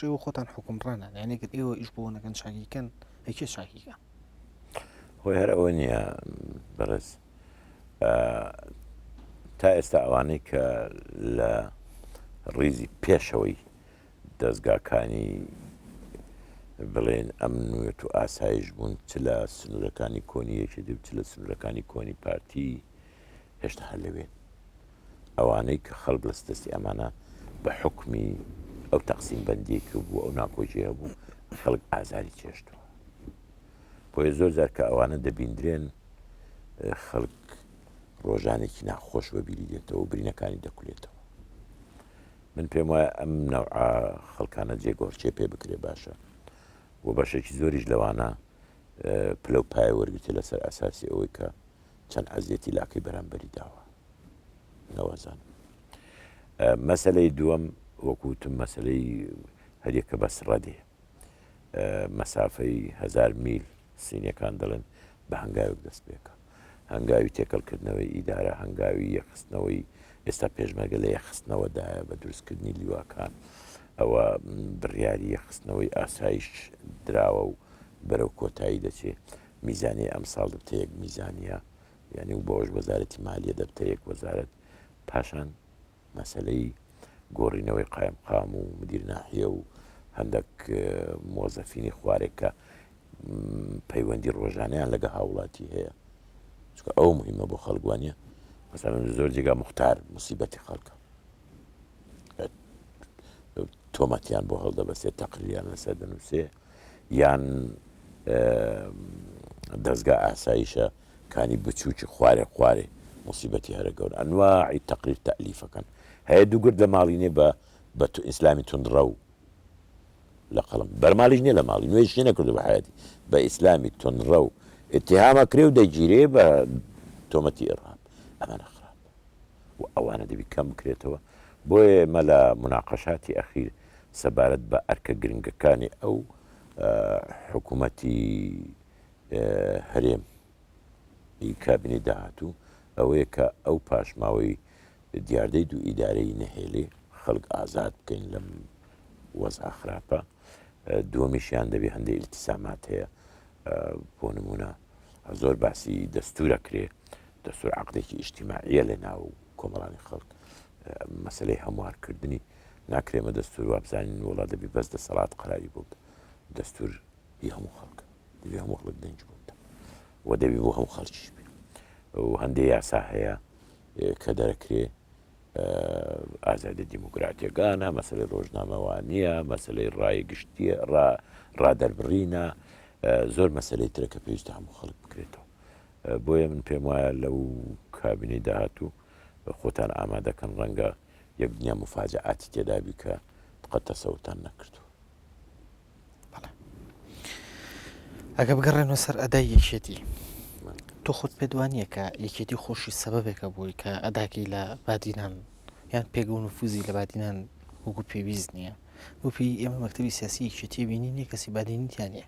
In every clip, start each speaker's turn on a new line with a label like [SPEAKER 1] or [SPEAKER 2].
[SPEAKER 1] و خۆتان حکومڕانە یانێکت ئێوە ئیش بۆ نەکەن شاکیکەن ئەکێ شاکیکە
[SPEAKER 2] خۆی هەر ئەوە نییە بەڕێز تا ئێستا ئەوانەی کە لە ڕیزی پێشەوەی دەستگاکانی بڵێن ئەمنوێت و ئاسایش بوون چ لە سنوورەکانی کۆنی یەکێتی و چ لە سنوورەکانی کۆنی پارتی هێشتا هەر لەوێن ئەوانەی کە خەڵک لە دەستی ئەمانە بە حکمی ئەو تەقسیم بەندیەکە بوو ئەو ناکۆجیە بوو خەڵک ئازاری چێشتەوە بۆیە زۆر جار کە ئەوانە دەبیندرێن خەڵک ڕۆژانێکی ناخۆش بەبیری دێتەوە و برینەکانی دەکولێتەوە من پێم وایە ئەم نەوعا خەڵکانە جێگۆڕچێ پێ بکرێ باشە و بەشێکی زۆریش لەوانە پلە و پایە وەرگرتێ لەسەر ئەساسی ئەوەی کە چەند عەزیەتی لاکەی بەرامبەری داوە نەوەزان مەسەلەی دووەم وەکوتم مەسلەی هەریەکە بەس ڕەدێ مەسافەی 1000 میل سینیەکان دەڵێن بە هەنگاوێک دەست پێکە هەنگاوی تێکەڵکردنەوەی ئیدارە هەنگاوی یەخستنەوەی ئێستا پێشمەرگە لە یەخستنەوەدایە بە دروستکردنی لیواکان ئەوە بڕیاری یەخستنەوەی ئاسایش دراوە و بەرەو کۆتایی دەچێت میزانی ئەم ساڵ دەبتە یەک میزانیە یعنی و بۆش وەزارەتی مالیە دەبتە یەک وەزارەت پاشان مەسلەی گۆڕینەوەی قایمقام و مدیر ناحیە و هەندێک مۆزەفینی خوارێکە پەیوەندی ڕۆژانەیان لەگە هاوڵاتی هەیە چکە ئەو مهمە بۆ خەڵگوانیە مەسەڵەن زۆر جێگا موختار موسیبەتی خەڵکە تۆمەتیان بۆ هەڵدەبەستێت تەقریریان لەسەر دەنووسێ یان دەستگا ئاسایشە کانی بچووکی خوارێ موسیبەتی هەرە گەور ئەنواعی تەقریر تەئلیفەکەن هەیە دوو گرد لە ماڵینێ بە ئیسلامی توندڕە و لە قەڵم بەرماڵیش نییە لە ماڵی نوێژ نەکردو بە حیاتی بە ئیسلامی توندڕە و ئتیهامە کرێ و دەیگیرێ بە تۆمەتی ئێڕاب ئەمانە خراپ و ئەوانە دەبی کەم بکرێتەوە بۆیە ئێمە لە مناقەشاتی ئەخیر سەبارەت بە ئەرکە گرنگەکانی ئەو حکوومەتی هەرێم کابینی داهاتوو ئەوەیە کە ئەو پاشماوەی دیاردەی دوو ئیدارەی نەهێڵێ خەڵک ئازاد بکەین لەم وەزع خراپە دووەمیشیان دەبێ هەندێک ئیلتیسامات هەیە بۆ نمونە زۆر باسی دەستورە کرێ دەستور عەقدێکی ئیجتیماعیە لە ناو کۆمەڵانی خەڵک مەسەلەی هەموارکردنی ناکرێمە دەستور وابزانین وڵات دەبی بەس دەسەڵات قەراری بوو دەستور هی هەموو خەڵکە دەبی هەموو خەڵک دەنج بووتە و دەبی بۆ هەموو خەڵکیش بێ و هەندێک یاسا هەیە کە دەرەکرێ ئازادی دیموکراتیەکانە مەسلەی ڕۆژنامەوانیە مەسلەی ڕایگشتیە ڕادەربڕینە زۆر مەسلەی ترە کە پێویستە هەموو خەڵک بکرێتەوە بۆیە من پێم وایە لەو کابینەی داهاتوو خۆتان ئامادەکەن ڕەنگە یەک دنیا مفاجعاتی تێدابی کە قەت تەسەورتان نەکردو
[SPEAKER 1] ئەگە بگەڕێنەوە سەر ئەدای یەکێتی تۆ خۆت پێدوانیە کە یەکێتی خۆشی سەبەبێکە بووی کە ئەداکەی لە بادینان یان پێگە و نفوزی لە بادینان وەکو پێویست نییە وپی ئێمە مەکتەبی سیاسی یەکێتی بینی نیە کەسی بادینیتیان نیە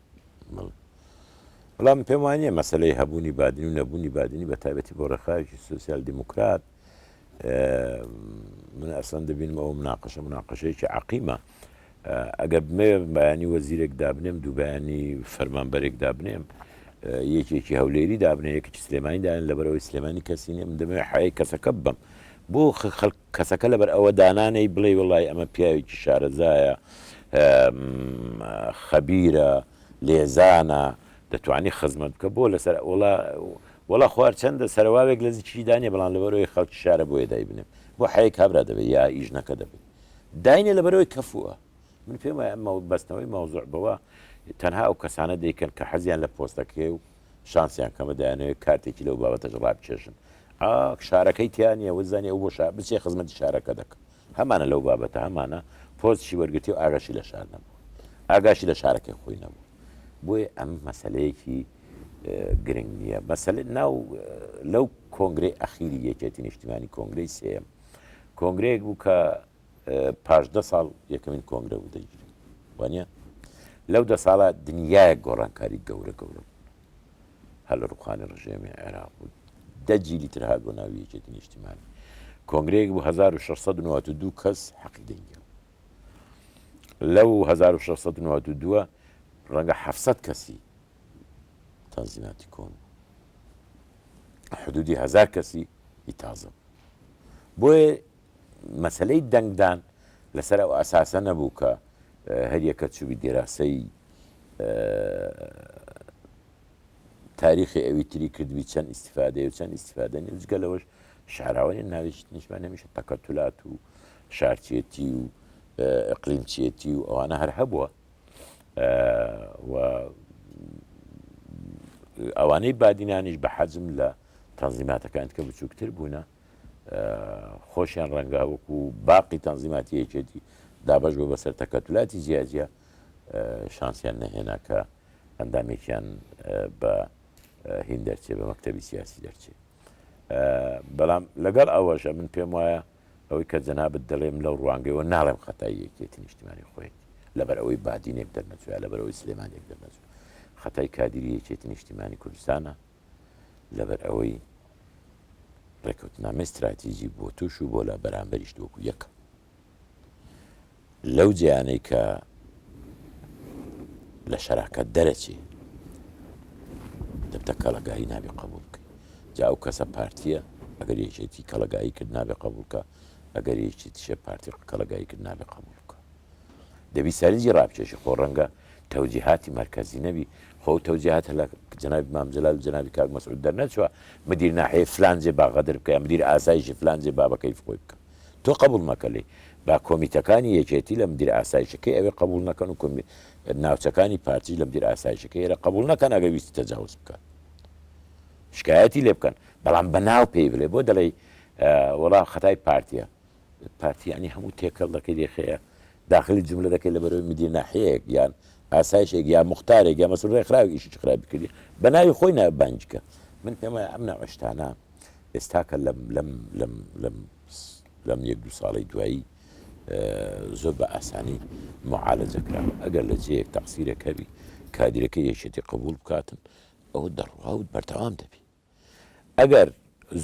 [SPEAKER 2] بەڵام پێم وانییە مەسلەی هەبوونی بادین و نەبوونی بادینی بە تایبەتی بۆ ڕێخایکی سوسیال دیموکرات من ئەسڵەن دەبینم ئەوە مناقەشەیەکی عەقیمە ئەگەر بمێ بەیانی وەزیرێک دابنێم دوو بەیانی فەرمانبەرێک دابنێم یەکێکی هەولێری دابنێ یەکێکی سلێمانی دایان لەبەرەوەی سلێمانی کەسی نیە من دەمەوێت حەیە کەسەکە بم بۆ کەسەکە لەبەر ئەوە دانانەی بڵێ وڵی ئەمە پیاوێکی شارەزایە خەبیرە لێزانە دەتوانی خزمەت بکە بۆ لەسەر وڵا خوار چەندە سەرواوێک لە زیچی دانیە بەڵام لەبەرەوەی خەڵکی شارە بۆیە دای بنێم بۆ حەیە کابرا دەبێت یا ئیژنەکە دەبێت داینێ لەبەرەوەی کەفووە من پێم وایە ئەمە بەستنەوەی ماوزوع بەوە تەنها ئەو کەسانە دەیکەن کە حەزیان لە پۆستەکەی و شانسیان کەمە دایانەوێت کارتێکی لەو بابەتەش ڕابکێشن شارەکەی تیانە وەزانانی ئەو بۆ بچێ خزمەتی شارەکە دەکە هەمانە لەو بابەتە هەمانە پۆستشی وەرگرتی و ئاگاشی لە شار نەبوو ئاگاشی لە شارەکەی خۆی نەبوو بۆیە ئەم مەسلەیەکی گرنگ نییە مەسەلە ناو لەو کۆنگرەی ئەخیری یەکێتی نیشتیمانی کۆنگرەی سێم کۆنگرەیەک بوو کە پاشدە ساڵ یەکەمین کۆنگرە بوو دەگیری وانە لەو دە ساڵە دنیایە گۆڕانکاری گەورە هەر لە ڕووخانی ڕژێمی عێراق بوو دەجیلی تر هات بۆ ناوی یەکێتی نیشتیمانی کۆنگرەیەک بوو 1692 کەس حەقی دەنگیان لەو 1692 ڕەنگە 700 کەسی تەنزیماتی کۆن حدودی 1000 کەسی ئیتازم بۆیە مەسلەی دەنگدان لەسەر ئەو ئاساسە نەبوو کە هەریەکە چوبی دێراسەی تاریخی ئەوی تری کردوی چەند ئیسیفادە و چەند ئیسیفادە جگە لەوەش شعراوانی ناویشت نیشمان نەمیشە تەکەتولات و شارچێتی و ئەقلیمچێتی و ئەوانە هەر هەبووە و ئەوانەی بادینانیش بە حەجم لە تەنزیماتەکان کە بچووکتر بوونە خۆشیان ڕەنگا وەکو باقی تەنزیماتی یەکێتی دابەش بۆ بەسەر تەکەتولاتی جیاجیا شانسیان نەهێنا کە ئەندامێکیان بە هین دەرچێ بە مەکتەبی سیاسی دەرچێ بەڵام لەگەڵ ئەوەشە من پێم وایە ئەوەی کە جەنابەت دەڵێم لەو ڕوانگەیەوە ناڵێم خەتای یەکێتی نیشتیمانی خۆیەتی لەبەر ئەوەی بادینێک دەرنەچووە لەبەر ئەوەی سلێمانێک دەرنەچوو خەتای کادری یەکێتی نیشتیمانی کوردستانە لەبەر ئەوەی ڕێکەوتنامەی استراتیژی بۆ توش و بۆ لە بەرامبەریش وەکو یەکە لەو جیانەی کە لە شەراکەت دەرەچێ دەبتە کەڵەگایی نابێ قبول بکەی جا ئەو کەسە پارتیە ئەگەر یەکێتی کەڵەگایی کرد نابێ قبول بکە ئەگەر یەکێتیشە پارتی کەڵەگایی کرد نابێ قبول بکە دەبی سەرنجی ڕابچێشی خۆ ڕەنگە تەوجیهاتی مرکزی نەبی خۆ تەوجیهات لە جەنابی مام جەلال و جەنابی کاک مەسعود دەرنەچووە مدیر ناحەیە فلانجێ با غەدر بکە یا مدیر ئاسایشی فلانجێ با بە کەیف خۆی بکە تۆ قبول مەکە لێ با کۆمیتەکانی یەکێتی لە مدیر ئاسایشەکەی ئەوێ قبول نەکەن و ناوچەکانی پارتی لە مدیر ئاسایشەکەی ئێرە قبول نەکەن ئەگەر ویستی تەجاوز بکەن شکایەتی لێ بکەن بەڵام بەناو پێی بڵێ بۆ دەڵێ وەڵام خەتای پارتیە پارتیانی هەموو تێکەڵ دەکەی دێخەیە داخلی جملە دەکەی لە بەرەوەی مدیر ناحەیەک یان ئاسایشێک یا مختارێک یا مەسئول ڕێکخراوی ئیشی خراپی کردی بە ناوی خۆی نابانجکە من پێم وایە ئەم ناوەشتانە ئێستاکە لەم یەک دو ساڵی دوایی زۆر بە ئاسانی معالەجەکراوە ئەگەر لە جەیەک تەقسیرێک هەبی کادیرەکە یەکێتی قبول بکاتن ئەوە دەڕواوت بەردەوام دەبی ئەگەر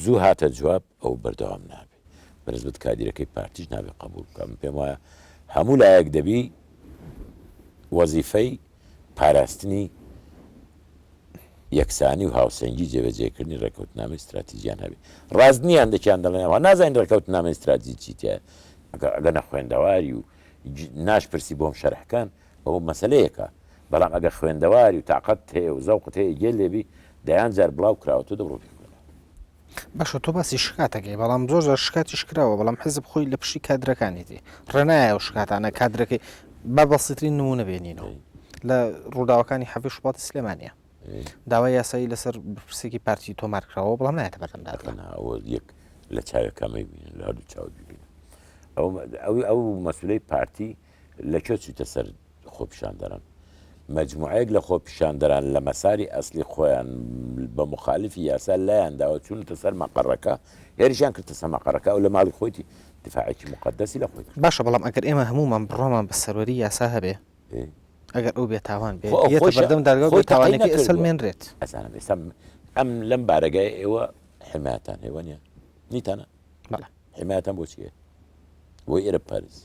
[SPEAKER 2] زوو هاتە جواب ئەو بەردەوام نابێ بەنسبەت کادیرەکەی پارتیش نابێ قبول بکە من پێم وایە هەموو لایەک دەبی وەزیفەی پاراستنی یەکسانی و هاوسەنگی جێبەجێکردنی ڕێکەوتنامەی استراتیژیان هەبێ ڕاستنیان دەکیان دەڵێنەوە نازانین ڕێکەوتنامەی استراتیژی چیتە ئەگە نە خوێندەواری و ناشپرسی بۆم شەرحکان ئەوە مەسەلەیەکە بەڵام ئەگەر خوێندەواری و تااقەت هەیە و زەوقت هەیە گێل لێبی دەیان جار بڵاو کراوە تۆ دەڕۆ
[SPEAKER 1] باشە تۆ باسی شکاتەکەی بەڵام زۆر شکاتیش کراوە بەڵام حزب خۆی لە پشتی کادرەکانیتی ڕێنایە و شکاتانە کادرەکەی با بەسیترین نمونە بێنینەوە لە ڕووداوەکانی حەفی شوباتی سلێمانیە داوای یاسایی لەسەر پرسێکی پارتی تۆمارکراوە بەڵام نایەتە بەردەمداەوە
[SPEAKER 2] یەک لە چاوەکەمەی بین لە هەردوو چاو ببین ئەو مەسولەی پارتی لەکوێ چوتە سەر خۆپیشاندەران مجموعەیەک لە خۆپیشاندەران لە مەساری ئەسلی خۆیان بە مخالفی یاسا لایەنداوە چوونتە سەر مەقەڕەکە هێرشیان کردتە سەر مەقەڕەکە و لە ماڵی خۆیتی دفاعێکی مقدسی لە خۆی
[SPEAKER 1] باشە بەڵام ئەگەر ئێمە هەمومان بڕۆمان بە سەروەری یاسا هەبێ ئەگەر ئەو بێ تاوان بێ بەردەم دەرگا تاوانێکی ئەسلمێنرێت
[SPEAKER 2] ئەزانم ئێستا ئەم لەم بارەگای ئێوە حمایەتان هێوە نیە نیتانە حمایەتان بۆ چیە بۆی ئێرە پارێز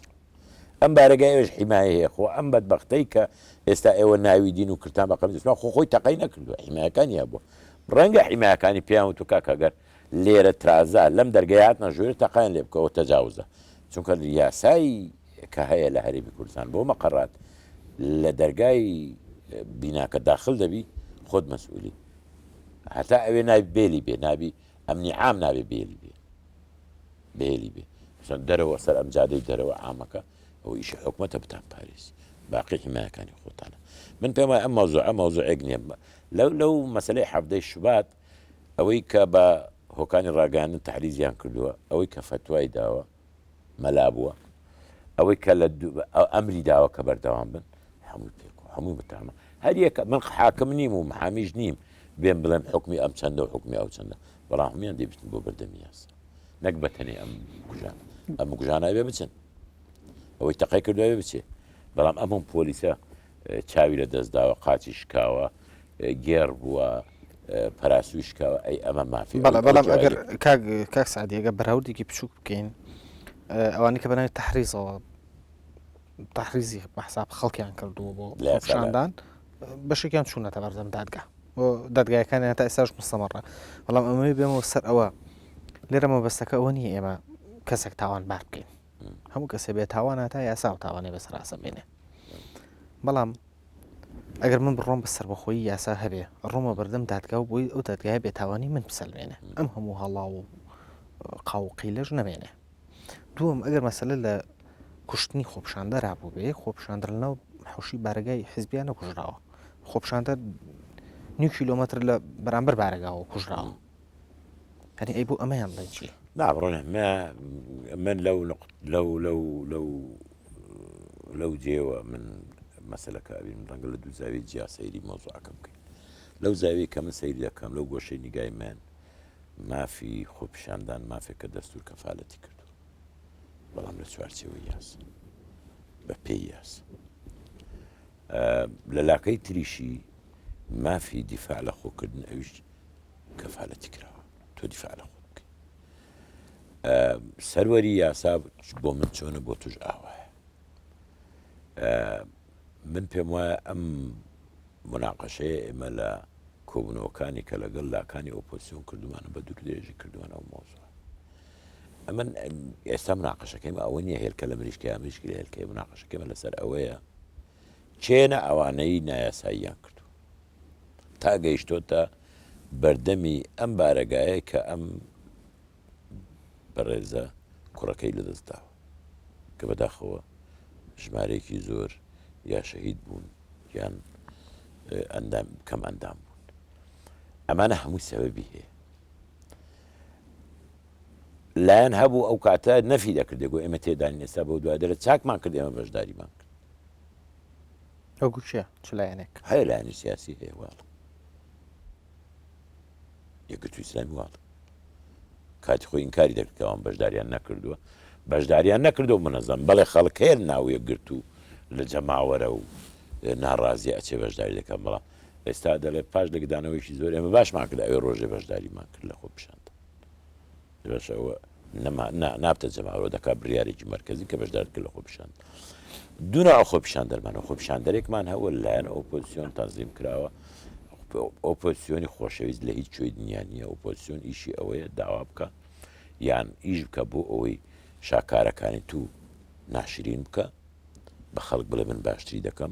[SPEAKER 2] ئەم بارەگایش حیمایە هەیە خۆ ئەم بەدبەختەی کە ئێستا ئێوە ناوی دین و کردان بە قەمزما خۆی تەقەی نەکردووە حیمایەکانی بووە ڕەنگە حیمایەکانی پیان و تو کاکەگەر لێرە ترازا لەم دەرگایات نەژوێت تەقایان لێ بکەوە تەجاوزە چونکە یاسایی کە هەیە لە هەرێمی کوردستان بۆ مەقەڕات لە دەرگای بیناکە داخل دەبی خۆت مەسئولی هەتا ئەوێ ناوی بێلی بێ نابی ئەمنی عام نابێ بێلی بێ دەرەوە سەر ئەم جادەی دەرەوە عامەکە ئەو ئیشی حکومەتە بتان پارێز باقی حیمایەکانی خۆتانە من پێم وایە ئەم مەوزوعێک نییە لەو مەسەلەی حەفدەی شوبات ئەوەی کە بە هۆکانی ڕاگەاندن تەحریزیان کردووە ئەوەی کە فتوای داوە مەلا بووە ئەوەی کە لە ئەمری داوە کە بەردەوام بن هەمووی پێک هەمووی بتامە هەر یەکە من حاکم نیم و محامیش نیم بێن بڵێم حکمی ئەم چەندە و حکمی ئەو چەندە بەڵام هەمویان دەبێتن بۆ بەردەمی یاسا نەک بەتەنێ ئەم کوژانە بێ بچن ئەوەی تەقای کردوێ بچێ بەڵام ئەمم پۆلیسە چاوی لە دەستداوە قاچی شکاوە گێڕ بووە پەراسوی شکاوە ئەی ئەمە مافی
[SPEAKER 1] بەڵام ئەگەر کاک سعدی ئەگە بەراوردێکی بچووک بکەین ئەوانی کە بەناوی تەحریزەوە تحریزی بەحساب خەڵکیان کردووە بۆ
[SPEAKER 2] لە
[SPEAKER 1] خۆپشاندان بەشێکیان چوونەتە بەردەم دادگا بۆ دادگایەکانی تا ئێستاش مستەمەڕە بەڵام ئەمەی بێمەوە سەر ئەوە لێرە مەبەستەکە ئەوە نییە ئێمە کەسێک تاوان بار بکەین هەموو کەسێ بێت تاوانە تا یاسا و تاوانێ بەسەراسە بێنێ بەڵام ئەگەر من بڕۆم بە سەربەخۆیی یاسا هەبێ ڕۆمە بەردەم دادگا و بۆی ئەو دادگایە بێتاوانی من بسەلمێنێ ئەم هەموو هەڵاو و قاوقیلەش نەمێنێ دووەم ئەگەر مەسەلە لە کوشتنی خۆپشاندەرا بوو بێ خۆپشاندر لەناو حوشی بارگای حیزبیان نەکوژراوە خۆپشاندە 9 کیلۆمەتر لە بەرامبەر بارگاوە کوژراوە هەنی ئەی بۆ ئەمەیان بڵێ چی
[SPEAKER 2] نابڕۆنە من لەو جێوە من مەسلەکە ئەبین ڕەنگە لە دوو زاوی جیا سەیری مۆزوعەکە بکەین لەو زاوی کە من سەیری دەکەم لەو گۆشەی نیگای من مافی خۆپیشاندان مافێکە دەستور کەفالەتی کردو بەڵام لە چوارچێوەی یاس بە پێی یاس لە لاکەی تریشی مافی دیفاع لە خۆکردن ئەویش کەفالەتی کراوە تۆ دیفاع لە خۆ بکەی سەروەری یاسا بۆ من چۆنە بۆ توش ئاوایە من پێم وایە ئەم مناقەشەیە ئێمە لە کۆبوونەوەکانی کە لەگەڵ لاکانی ئۆپۆزیسیۆن کردومانە بە دوور درێژی کردووانە ئەو مۆزوع ئەمن ئێستا مناقەشەکەیمە ئەوە نییە هێلکە لە مریشکی مریشکی لە هێلکەی مناقەشەکەمە لەسەر ئەوەیە چێنە ئەوانەی نایاساییان کردو تا گەیشتۆتە بەردەمی ئەم بارەگایە کە ئەم بەڕێزە کوڕەکەی لەدەستداوە کە بەداخەوە ژمارەیەکی زۆر یا شەهید بوون یان کەم ئەندام بوون ئەمانە هەمووی سەبەبی هەیە لایەن هەبوو ئەو کاتە نەفی دەکردێگو ئێمە تێدانی ئێستا بە دوای دەرە چاکمان کرد ئێمە بەشداریمان کرد
[SPEAKER 1] ئەوگو چیە چ لایەنێک
[SPEAKER 2] هەیە لایەنی سیاسی هەیە واڵ یەکگرتووی ئیسلامی واڵ کاتی خۆی ئینکاری دەکرد ئەوان بەشداریان نەکردووە بەشداریان نەکردەوە منەزەم بەڵێ خەڵک هەیە ناو یەکگرت و لە جەماوەرە و ناڕازی ئەچێ بەشداری دەکەم بەڵام ئێستا دەڵێ پاش لەگەدانەوەیشی زۆر ئێمە باشمان کرد ئەوێ ڕۆژێ بەشداریمان کرد لە خۆپیشاندە بەشەوە نابتە جەماوەرە دەکات بڕیارێکی مەرکەزی کە بەشدار کرد لە خۆپیشاندە دوونا ئەو خۆپیشاندەرمانە خۆپیشاندەرێکمان هەوە لایەن ئۆپۆزیسیۆن تەنزیم کراوە ئۆپۆزیسیۆنی خۆشەویست لە هیچ کوێی دنیا نییە ئۆپۆزیسیۆن ئیشی ئەوەیە داوا بکە یان ئیش بکە بۆ ئەوەی شاکارەکانی تو ناشرین بکە بە خەڵک بڵێ من باشتری دەکەم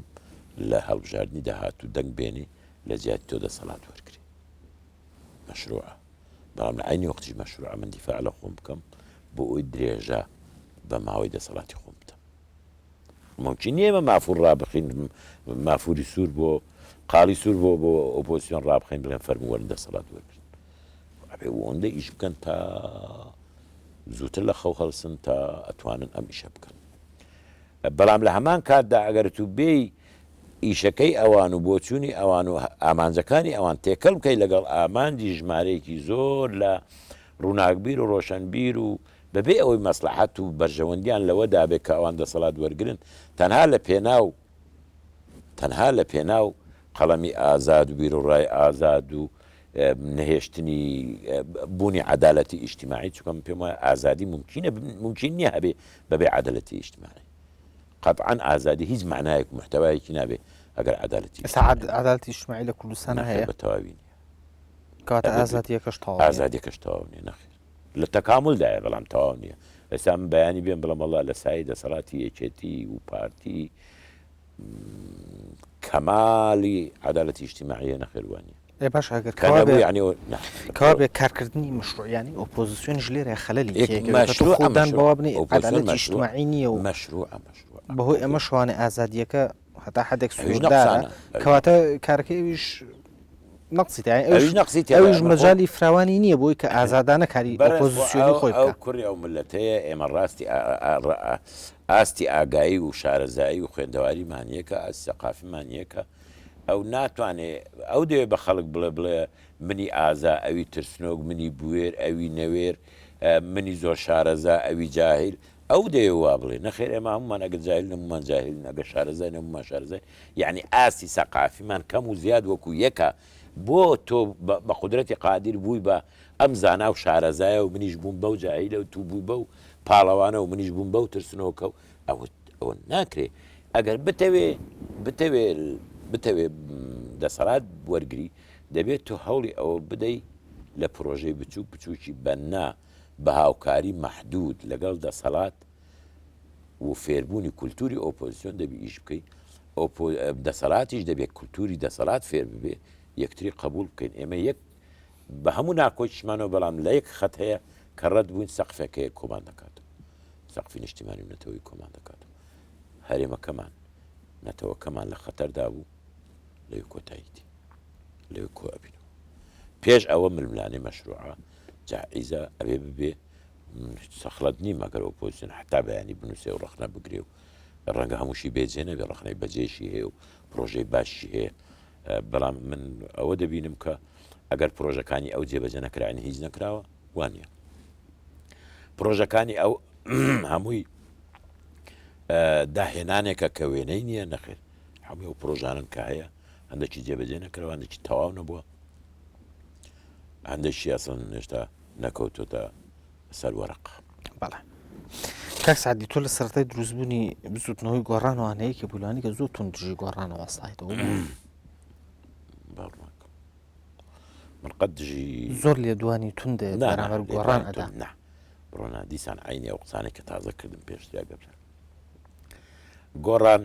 [SPEAKER 2] لە هەڵبژاردننی داهات و دەنگ بێنی لە جیاتی تۆ دەسەڵات وەرگری مەشروعە بەڵام لە عینی وەختیش مەشروعە من دیفاع لە خۆم بکەم بۆ ئەوی درێژە بە ماوەی دەسەڵاتی خۆم بدەم ممکن نییە ئێمە مافور ڕابخین مافوری سوور بۆ قاڵی سوور بۆ ئۆپۆزیسیۆن ڕابخین بڵێن فەرمووەرن دەسەڵات وەرگرن ئەبێ ئەوەندە ئیش بکەن تا زووتر لە خەو هەڵسن تا ئەتوانن ئەم ئیشە بکەن بەڵام لە هەمان کاتدا ئەگەر تو بێی ئیشەکەی ئەوان و بۆچوونی ئەوان و ئامانجەکانی ئەوان تێکەڵ بکەی لەگەڵ ئامانجی ژمارەیەکی زۆر لە ڕووناکبیر و ڕۆشنبیر و بەبێ ئەوەی مەسلحەت و بەرژەوەندیان لەوەدا بێت کە ئەوان دەسەڵات وەرگرن تەنها لە پێناو قەڵەمی ئازاد و بیرۆڕای ئازاد و نەهێشتنی بوونی عەدالەتی ئیجتیماعی چونکە پێم وایە ئازادی ممکن نییە هەبێ بەبێ عەدالەتی ئیجتیماعی قەطعاً ئازادی هیچ معنایەک و محتەوایەکی نابێ ئەگەر عەدالەتی
[SPEAKER 1] عەدالەتی ئیجتیماعی لە کوردستان هەیە
[SPEAKER 2] بە تەواوی نییە
[SPEAKER 1] کاتە ئازادیەکەش تەواو
[SPEAKER 2] ئازادیەکەش تەواو نییە نەخێر لە تەکاملدایە بەڵام تەواو نییە ئێستا من بەیانی بێن بڵێم وەڵا لە سای دەسەڵاتی یەکێتی و پارتی کەمالی عەدالەتی ئیجتیماعیە نەخێوانیە
[SPEAKER 1] باش ئەگەر کەوا بێ کارکردنی مەشروعیانی ئۆپۆزیسیۆنیش لێرە خەلەلی خۆدان بەوا بنی عەدالەتی ئیجتیماعی نییە و
[SPEAKER 2] مەشروع
[SPEAKER 1] بەهۆی ئەمە شوانێ ئازادیەکە هەتا حدێک سوودارە کەواتە کارەکەیش نەقسی ئەوش مەجای فراوانی نییە بۆی کە ئازادانە کاری ئۆپۆزیسیۆنی خۆی
[SPEAKER 2] ئەو کوڕی ئەو ملەتەیە ئێمە ڕاستی ئاستی ئاگایی و شارەزایی و خوێندەواریمان یەکە ئاستی سەقافیمان یەکە ئەو ناتوانێت ئەو دەوێ بە خەڵک بڵێ منی ئازا ئەوی ترسنۆک منی بوێر ئەوی نەوێر منی زۆر شارەزا ئەوی جاهیل ئەو دەوێ وا بڵێ نەخێر ئێمە هەمومان ئەگە جاهیل نەمومان جاهیل ئەگە شارەزای نەمومان شارەزای یعنی ئاستی سەقافیمان کەم و زیاد وەکو یەکە بۆ تۆ بە قودرەتی قادر بووی بە ئەم زانا و شارەزایە و منیش بووم بەو جاهیلە و تو بووی بەو پاڵەوانە و منیش بووم بەو ترسنەوەکە و ئەوە ناکرێ ئەگەر بتەوێ دەسەڵات وەرگری دەبێت تۆ هەوڵی ئەوە بدەیت لە پرۆژەی بچووکی بەنا بە هاوکاری مەحدود لەگەڵ دەسەڵات و فێربوونی کولتوری ئۆپۆزیسیۆن دەبی ئیش بکەیت دەسەڵاتیش دەبێت کولتوری دەسەڵات فێر ببێ یەکتری قبول بکەین ئێمە یەک بە هەموو ناکۆچمانەوە بەڵام لە یەک خەت هەیە کە ڕەت بووین سەقفەکەی کۆمان دەکاتەوە سەقفی نیشتیمانی و نەتەوەی کۆمان دەکاتەوە هەرێمەکەمان نەتەوەکەمان لە خەتەردا بوو لەوێ کۆتاییتی لەوێ کۆ ئەبینەوە پێش ئەوە ململانەی مەشروعە جائیزە ئەوێ ببێ سەخلەت نیم ئەگەر ئۆپۆزیسیۆن حتا بەیانی بنووسێ و ڕەخنە بگرێ و ڕەنگە هەمووشی بێجێ نەبێ ڕەخنەی بەجێشی هەیە و پرۆژەی باشی هەیە بەڵام من ئەوە دەبینم کە ئەگەر پرۆژەکانی ئەو جێبەجێ نەکرانی هیچ نەکراوە وانە پرۆژەکانی ئەو هەمووی داهێنانێکە کە وێنەی نییە نەخێر هەمووی ئەو پرۆژانن کە هەیە هەندێکی جێبەجێ نەکراوە هەندێکی تەواو نەبووە هەندێکی ئەسڵ هێشتا نەکەوتۆتە سەر وەرەق
[SPEAKER 1] بەڵێ کاک سعدی تۆ لە سەرەتای دروستبوونی بزوتنەوەی گۆڕانەوەیەکی بولانی کە زۆر تون دژی گۆڕانەوە سایتەوە
[SPEAKER 2] من قەت دژی
[SPEAKER 1] زۆر لێدوانی توندێ بەرامبەر گۆڕان ئەدا
[SPEAKER 2] بڕۆنا دیسان عینی ئەو قسانێک کە تازە کردم پێشتیا گەبرا گۆڕان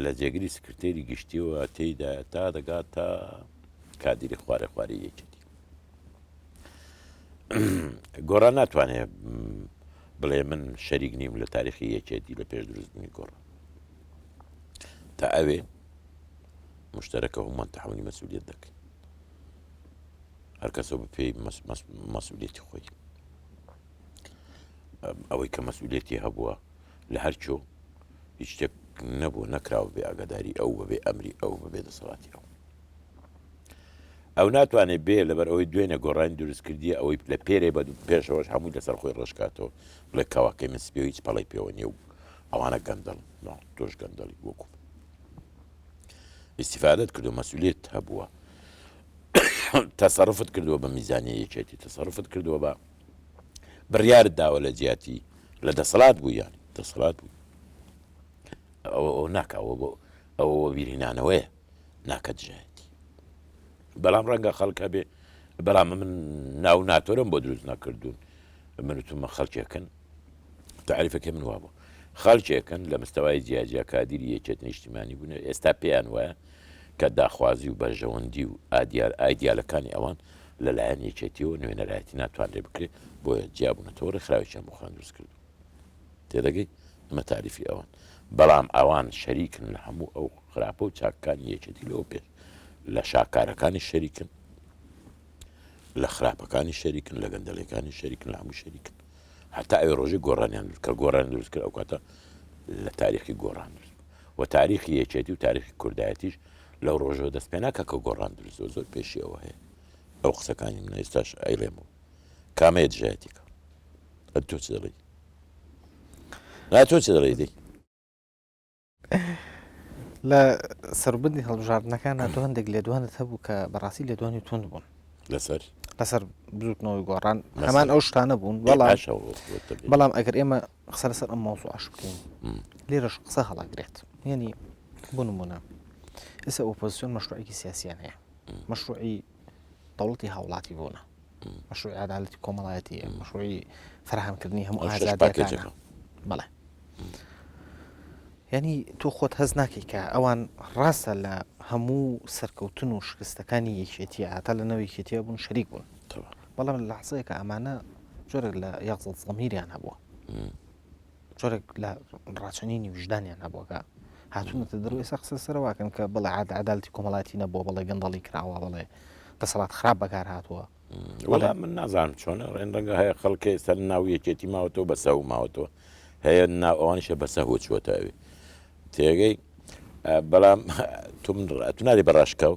[SPEAKER 2] لە جێگری سکرتێری گشتیەوە تێیدا تا دەگات تا کادیری خوارێ یەکێتی گۆڕان ناتوانێت بڵێ من شەریک نیم لە تاریخی یەکێتی لە پێش دروستبوونی گۆڕان تا ئەوێ مشتەرەکە هەمووان تەحملی مەسئولیەت دەکەین هەر کەسەوە بە پێی مەسئولیەتی خۆی ئەوەی کە مەسئولیەتی هەبووە لە هەرچۆ هیچ شتێک نەبوو نەکراوە بێ ئاگاداری ئەو بەبێ ئەمری ئەو بەبێ دەسەڵاتی ئەو ناتوانێت بێ لەبەر ئەوەی دوێنێ گۆڕانی دروستکردی ئەوەی لە پێرێ بە پێشەوەش هەمووی لەسەر خۆی ڕێژکاتەوە بڵێ کاواکەی من سپێ هیچ پەڵی پێوە نیە و ئەوانە گەندەڵ تۆش گەندەڵی وەکو ئیسیفادەت کردو مەسئولیت هەبووە تەسەڕفت کردووە بە میزانی یەکێتی تەسەڕفت کردووە بە بڕیارت داوە لە جیاتی لە دەسەڵات بوو یانی دەسەڵات بوو ئەوە ناکەوە بۆ ئەوە بیرهێنانەوەیە ناکەت ژایەتی بەڵام ڕەنگە خەڵکە بێ بەڵام من ناو ناتۆرم بۆ دروست نەکردوون منتممە خەڵکێکن تعریفەکە من وابوو خەڵکێکن لە مستەوای جیاجیا کادیری یەکێت نیشتیمانی بوون ئێستا پێیان وایە کە داخوازی و بەرژەوەندی و ئایدیالەکانی ئەوان لەلایەن یەکێتیەوە نوێنەرایەتی ناتوانرێ بکرێت بۆیە جیابوونەتەوە ڕێکخراوێکیان بۆ خۆیان دروست کردو تێدەگەی ئەمە تاریفی ئەوان بەڵام ئەوان شەریکن لە هەموو ئەو خراپە و چاکەکانی یەکێتی لەوە پێش لە شاکارەکانی شەریکن لە خراپەکانی شەریکن لە گەندەڵەکانی شەریکن لە هەموو شەریکن هەتا ئەوێ ڕۆژی گۆڕانیان کە گۆڕان دروست کرد ئەو کاتە لە تاریخی گۆڕان دروست و تاریخی یەکێتی و تاریخی کوردایەتیش لەو ڕۆژەوە دەست پێ ناکە کە گۆڕان دروستەوە زۆر پێشی ئەوە هەیە ئەو قسەکانی من ئێستاش ئەیڵێمەوە کامەیە دژایەتیکە تۆ چ دەڵێی تۆ چ دەڵێی دەی
[SPEAKER 1] لە سەربردی هەڵبژاردنەکانە تۆ هەندێک لێدوانت هەبوو کە بەڕاستی لێدوانی تند بوون لەسەر بزوتنەوەی گۆڕان هەمان ئەو شتانە بوون بەڵام ئەگەر ئێمە قسە لەسەر ئەم مەوزوع عش بکەین لێرەش قسە هەڵاگرێت یعنی بۆ نمونە ئێستا ئۆپۆزیسیۆن مەشروعێکی سیاسییان هەیە مەشروعی دەوڵەتی هاوڵاتی بوونە مەشروعی عەدالەتی کۆمەڵایەتی مەشروعی فراهەمکردنی هەموو ئازادیەکانە بەڵێ ینی تۆ خۆت هەز ناکەی کە ئەوان ڕاستە لە هەموو سەرکەوتن و شکستەکانی یەکێتیە هاتا لە نەوەی یەکێتیە بوون شەریک بوون بەڵام لە لەحزەیەکە ئەمانە جۆرێک لە یەغزەت زەمیریان هەبووە جۆرێک لە ڕاچەنینی وجدانیان هەبووە کە هاتوونەتە دەروی ئێستا قسە سەرواکەن کە بڵێ عەدالەتی کۆمەڵایەتی نەبووە بڵێ گەندەڵی کراوە بڵێ دەسەڵات خراپ بەکار هاتووە
[SPEAKER 2] وەڵا من نازانم چۆنە ڕێنڕەنگە هەیە خەڵکی سەر ناو یەکێتی ماوەتەوە بەسە و ماوەتەوە هەیە ئەوانیشە بەسە هۆ چوەتەوێ تێگەی بەڵام تو ناری بەڕاشکاو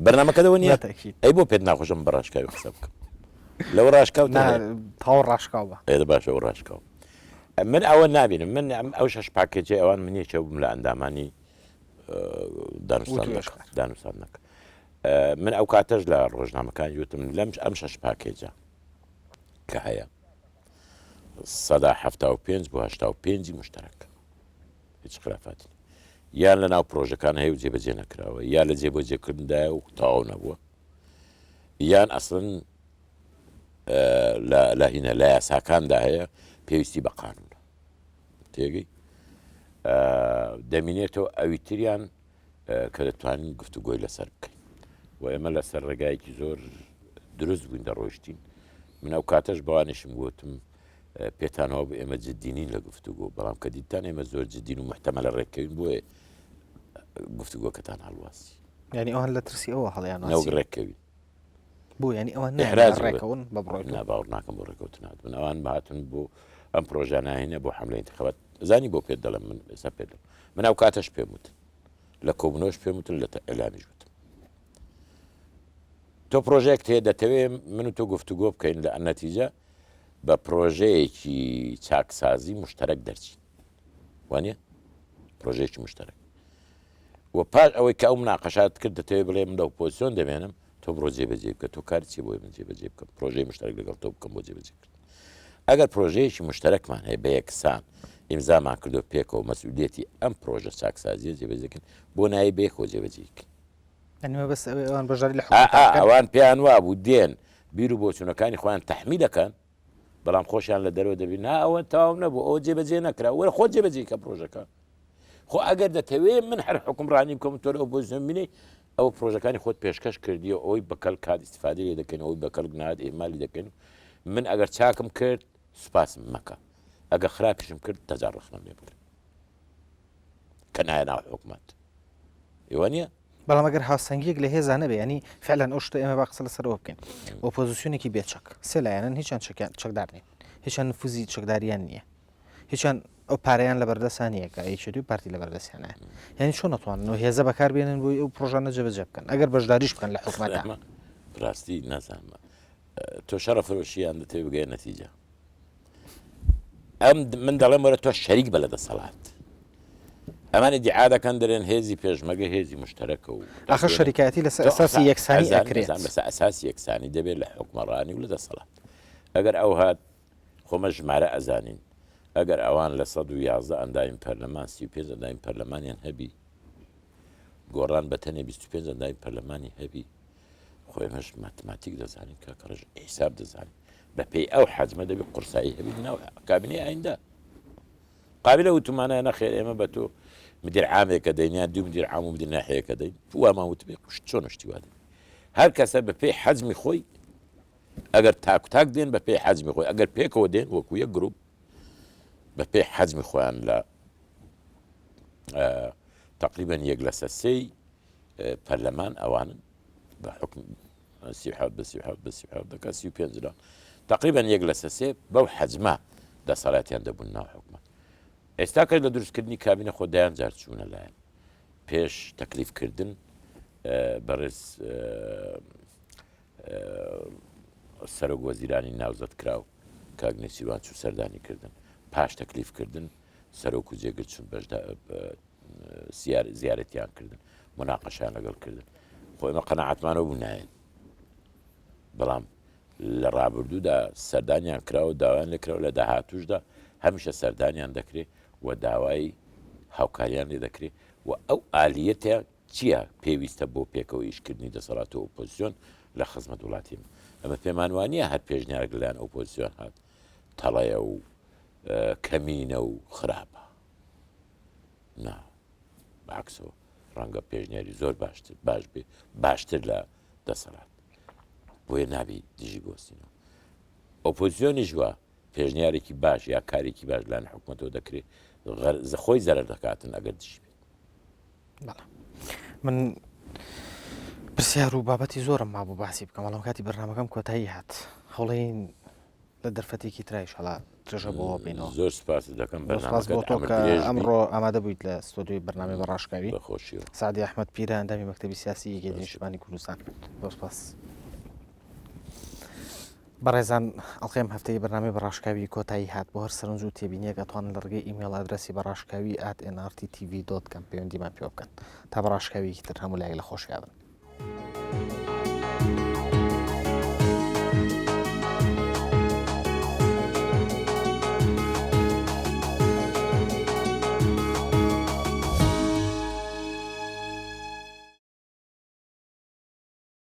[SPEAKER 2] بەرنامەکەدەوە نیە ئەی بۆ پێت ناخۆشم بە ڕاشکاوی قسە بکەم لەو ڕاشکاو
[SPEAKER 1] تاوە ڕاشکاو بە
[SPEAKER 2] ئێدە باشە ئەو ڕاشکاو من ئەوە نابینم من ئەو شەش پاکێجێ ئەوان من یەکێ بووم لە ئەندامانی دانووسان نەکە من ئەو کاتەش لە ڕۆژنامەکان وتم لەم ئەم شەش پاکێجە کە هەیە سەدا 75 بۆ 85 مشتەرەک هیچ خلافاتی یان لە ناو پرۆژەکان هەیە و جێبەجێ نەکراوە یا لە جێبەجێکردندا و تەواو نەبووە یان ئەسڵن لە هینە لە یاساکاندا هەیە پێویستی بە قانونە تێگەی دەمینێتەوە ئەوی تریان کە دەتوانین گفتوگۆی لەسەر بکەین و ئێمە لەسەر ڕێگایەکی زۆر دروست بووین دەڕۆیشتین من ئەو کاتەش بەوانشم گوتم پێتانەوە بە ئێمە جددینین لە گفتوگۆ بەڵام کە دیتان ئێمە زۆر جددین و محتەمە لە ڕێکەوین بۆیە گفتوگۆکەتان هەڵواسی
[SPEAKER 1] ینی ئەوان لە ترسی ئەوە هەڵیان
[SPEAKER 2] نەوەک ڕێکەوی
[SPEAKER 1] بۆ ینی ئەوان ڕێکەون بە بڕۆی
[SPEAKER 2] ناباوەڕ ناکەم بۆ ڕێکەوتنات من ئەوان بهاتن بۆ ئەم پرۆژە ناهێنە بۆ حملەی انتخابات زانی بۆ پێت دەڵم من ئێستا پێ دەڵم من ئەو کاتەش پێم وتن لە کۆبنەوەش پێم وتن لە ئەلامیش وتم تۆ پرۆژێک هەیە دەتەوێت من و تۆ گفتوگۆ بکەین لە نەتیجە بە پرۆژەیەکی چاکسازی مشتەرەک دەرچین وانە پرۆژەیەکی مشتەرەک و پاش ئەوەی کە ئەو مناقەشات کرد دەتەوێت بڵێ من لە ئۆپۆزیسیۆن دەمێنم تۆ بڕۆ جێبەجێ بکە تۆ کاری چی بۆی من جێبەجێ بکەم پرۆژەی مشتەرەک لەگەڵ تۆ بکەم بۆ جێبەجێکرد ئەگەر پرۆژەیەکی مشتەرەکمان هەیە بە یەکسان ئیمزامان کردو پێکەوە مەسئولیەتی ئەم پرۆژە چاکسازیە جێبەجێکردن بۆ نایی بێکەوە جێبەجێکرد
[SPEAKER 1] بەس ئەوان بەژاری لە
[SPEAKER 2] ئەوان پێیان وا بوو دێن بیر و بۆچوونەکانی خۆیان تەحمیلەکەن بەڵام خۆشیان لە دەرەوە دەبین نا ئەوە تەواو نەبوو ئەوە جێبەجێ نەکرا وەرە خۆ جێبەجێکە پرۆژەکە خۆ ئەگەر دەتەوێت من هەر حکومڕانی بکەم تۆ لە ئۆپۆزیسیۆن بینی ئەوە پرۆژەکانی خۆت پێشکەش کردی و ئەوەی بەکەل کات ئیستیفادە لێ دەکەین ئەوەی بەکەل نات ئێمالی دەکەین من ئەگەر چاکم کرد سوپاسم مەکە ئەگە خراپیشم کرد تەجاڕخنم لێ بکرد کە نایە ناو حکومەت ئێوە نییە
[SPEAKER 1] بەڵام ئەگەر هاوسەنگیەک لە هێزانە بێ ینی فعلەن ئەو شتە ئێمە با قسە لەسەرەوە بکەین ئۆپۆزیسیۆنێکی بێچەک سێ لایەنن هیچیان چەکدار نین هیچیان نفوزی چەکداریان نییە هیچیان ئەو پارەیان لە بەردەسانیە کە ئەیشێتی و پارتی لە بەردەستیانە یعنی چۆن ناتوانن و هێزە بەکاربێنن بۆی ئەو پرۆژانە جێبەجێ بکەن ئەگەر بەشداریش بکەن لە حکومەتە
[SPEAKER 2] ڕاستی نازانمە تۆ شەڕە فرۆشییان دەتەوێت بگەیە نەتیجە ئەم من دەڵێم وەرە تۆ شەریک بە لە دەسەڵات ئەمانە دیعا دەکەن دەرێن هێزی پێشمەگە هێزی مشتەرەکە و
[SPEAKER 1] ئاخە شەریکایەتی لەسەر ئەساسی یەکسانی ئەکرێت
[SPEAKER 2] بەسەر ئەساسی یەکسانی دەبێت لە حکومەڕانی و لە دەسەڵات ئەگەر ئەو هات خۆمە ژمارە ئەزانین ئەگەر ئەوان لە 111 ئەندایم پەرلەمان 35 ئەندایم پەرلەمانیان هەبی گۆڕان بە تەنێ 25 ئەندایم پەرلەمانی هەبی خۆی مەش ماتماتیک دەزانین کە کەڕژ حیساب دەزانین بە پێی ئەو حەجمە دەبێت قورسایی هەبی ناو کابینەی ئایندا قابلە وتمانە نەخێر ئێمە بە تۆ مدیر عامێکە دەینیان دوو مدیر عام و مدیر ناحەیەکە دەین وامان وتبێ چۆن شتی وا دەین هەر کەسە بە پێی حەجمی خۆی ئەگەر تاک دێن بە پێی حەجمی خۆی ئەگەر پێکەوە دێن وەکو یەک گروپ بە پێی حەجمی خۆیان لە تقریبەن 1 لە 3 پەرلەمان ئەوانن بە حکم 37 دەکات 35 تقریبەن 1 لە 3 بەو حەجمە دەسەڵاتیان دەبوون ناو حکومەت ئێستا کە لە دروستکردنی کابینە خۆدایان جار چوونە لایەن پێش تەکلیفکردن بەڕێز سەرۆک وەزیرانی ناوزەت کراو کاک نێچیروان چوو سەردانی کردن پاش تەکلیفکردن سەرۆک و جێگر چون بەشدا زیارەتیان کردن مناقەشیان لەگەڵ کردن خۆ ئێمە قەنەعەتمانەوە بوو نایەن بەڵام لە ڕابردوودا سەردانیان کراوە داوایان لێکراوە لە داهاتوشدا هەمیشە سەردانیان دەکرێت و داوای هاوکاریان لێ دەکرێت و ئەو ئالیەتە چییە پێویستە بۆ پێکەوە ئیشکردنی دەسەڵات و ئۆپۆزیسیۆن لە خزمەت وڵاتیم ئەمە پێمان وانە هەر پێشنیارێک لەلایەن ئۆپۆزیسیۆن هات تەڵەیە و کەمینە و خراپە نا بەعکسەوە ڕەنگە پێشنیاری زۆر باش بێ باشتر لە دەسەڵات بۆیە نابی دژی بۆستینەوە ئۆپۆزیسیۆنیش وە پێشنیارێکی باش یا کارێکی باش لەلایەن حکوومەتەوە دەکرێت خۆی زەرەر دەکاتن ئەگەر دژی بێت
[SPEAKER 1] من پرسیار و بابەتی زۆرم مابوو باسی بکەم بەڵام کاتی بەرنامەکەم کۆتایی هات هەوڵین لە دەرفەتێکی ترایش هەڵا درێژە بۆەوە بینەوە
[SPEAKER 2] زۆر سپاس دەکەم
[SPEAKER 1] ئەمڕۆ ئامادە بوویت لە ستۆدیۆی بەرنامەی بەڕاشکاوی
[SPEAKER 2] بەخۆشیەوە
[SPEAKER 1] سعدی ئەحمەد پیرە ئەندامی مەکتەبی سیاسی یەکێتی نیشتیمانی کوردستان بۆ سپاس بەڕێزان ئەڵقەم هەفتەی بەرنامەی بەڕاشکاوی کۆتایی هات بۆ هەر سەرنج و تێبینیە ئەتوانن لە ڕگەی ئیمێل ئادرەسی بەڕاشکاوی @nrttv.com پەیوەندیمان پێ بکەن تا بەڕاشکاویەکی تر هەموو لای لە خۆشیادن